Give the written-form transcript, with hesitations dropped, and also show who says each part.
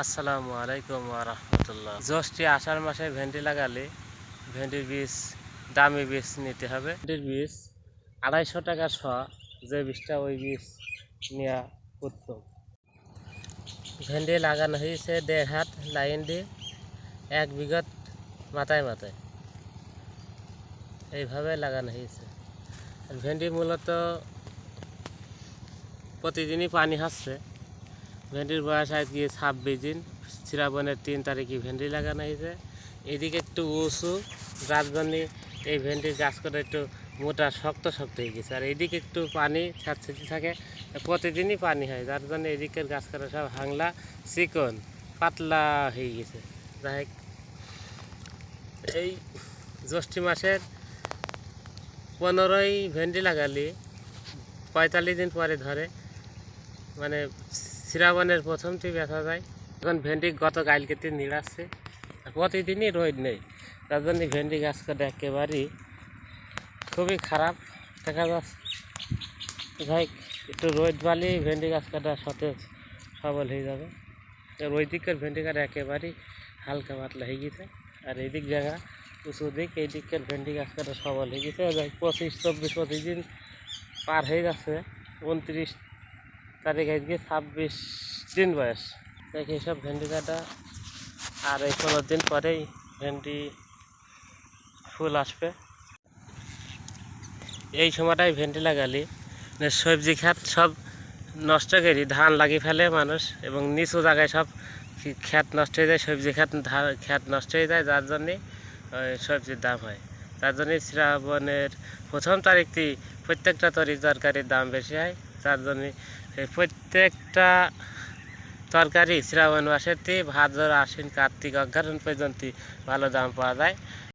Speaker 1: আসসালামু আলাইকুম ওয়া রাহমাতুল্লাহ। জ্যৈষ্ঠী আষাঢ় মাসে ভেন্ডি লাগালে ভেন্ডির বীজ দামি বীজ নিতে হবে। ভেন্ডির বীজ 250 টাকা শ, যে বীজটা ওই বীজ নেওয়া উত্তম। ভেন্ডি লাগানো হয়েছে 1.5 হাত লাইন দিয়ে 1 বিঘত মাথায় মাথায়, এইভাবে লাগানো হয়েছে। ভেন্ডি মূলত প্রতিদিনই পানি হচ্ছে। ভেন্ডির বয়স আজকে 26 দিন। শ্রাবণের 3 তারিখে ভেন্ডি লাগানো হয়েছে। এদিকে একটু উঁচু, যার জন্য এই ভেন্ডির গাছ করে একটু মোটা শক্ত শক্ত হয়ে গেছে। আর এইদিকে একটু পানি ছাড়ছাড়ি থাকে, প্রতিদিনই পানি হয়, যার জন্য এদিকের গাছ করে সব হাংলা চিকন পাতলা হয়ে গেছে। যাই হোক, এই জ্যৈষ্ঠ মাসের 15ই ভেন্ডি লাগালে 45 দিন পরে ধরে, মানে শ্রাবণের প্রথমটি দেখা যায়। এখন ভেন্ডি গত কালকেতে নিড়াচ্ছে, প্রতিদিনই রোদ নেই, তার জন্য ভেন্ডি গাছ কাটা একেবারেই খুবই খারাপ দেখা যাচ্ছে। যাই একটু রোদ বালি ভেন্ডি গাছ কাটা সতেজ সবল হয়ে যাবে। ওই দিকের ভেন্ডি কাটা একেবারেই হালকা পাতলা হয়ে গেছে। আর এই দিক জায়গা উঁচু দিক, এই দিকের ভেন্ডি গাছ কাটা সবল হয়ে গেছে। 25, 24 প্রতিদিন পার হয়ে যাচ্ছে। 29 তারিখ আজকে 26 দিন বয়স। দেখি এইসব ভেন্ডি কাটা আর এই 15 দিন পরেই ভেন্ডি ফুল আসবে। এই সময়টাই ভেন্ডি লাগালে সবজি ক্ষেত সব নষ্ট করি, ধান লাগিয়ে ফেলে মানুষ, এবং নিচু জায়গায় সব ক্ষেত নষ্ট হয়ে যায়, সবজি ক্ষেত নষ্ট হয়ে যায়, যার জন্যে সবজির দাম হয়। তার জন্যে শ্রাবণের প্রথম তারিখটি প্রত্যেকটা তরকারির দাম বেশি হয়। যার জন্যে প্রত্যেকটা তরকারি শ্রাবণ মাসের ভাদ্র, আশ্বিন, কার্তিক, অগ্রহায়ণ পর্যন্ত ভালো দাম পাওয়া যায়।